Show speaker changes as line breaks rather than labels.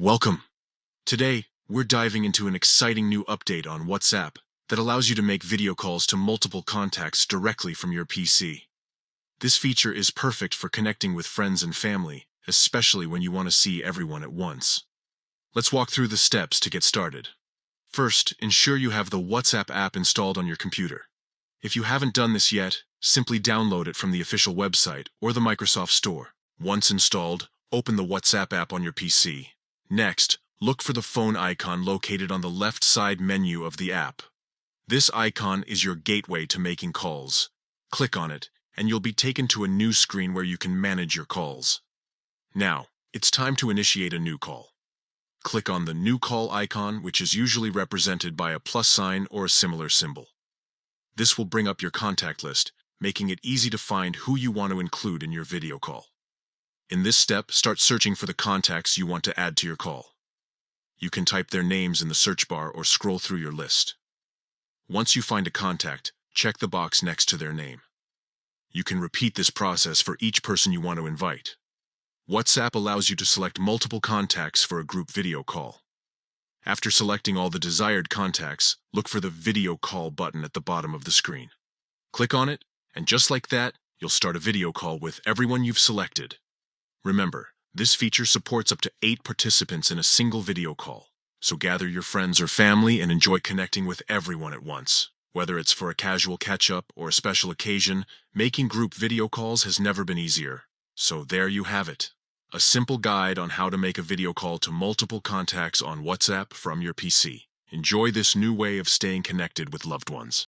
Welcome. Today, we're diving into an exciting new update on WhatsApp that allows you to make video calls to multiple contacts directly from your PC. This feature is perfect for connecting with friends and family, especially when you want to see everyone at once. Let's walk through the steps to get started. First, ensure you have the WhatsApp app installed on your computer. If you haven't done this yet, simply download it from the official website or the Microsoft Store. Once installed, open the WhatsApp app on your PC. Next, look for the phone icon located on the left side menu of the app. This icon is your gateway to making calls. Click on it, and you'll be taken to a new screen where you can manage your calls. Now, it's time to initiate a new call. Click on the New Call icon, which is usually represented by a plus sign or a similar symbol. This will bring up your contact list, making it easy to find who you want to include in your video call. In this step, start searching for the contacts you want to add to your call. You can type their names in the search bar or scroll through your list. Once you find a contact, check the box next to their name. You can repeat this process for each person you want to invite. WhatsApp allows you to select multiple contacts for a group video call. After selecting all the desired contacts, look for the Video Call button at the bottom of the screen. Click on it, and just like that, you'll start a video call with everyone you've selected. Remember, this feature supports up to 8 participants in a single video call, so gather your friends or family and enjoy connecting with everyone at once. Whether it's for a casual catch-up or a special occasion, making group video calls has never been easier. So there you have it. A simple guide on how to make a video call to multiple contacts on WhatsApp from your PC. Enjoy this new way of staying connected with loved ones.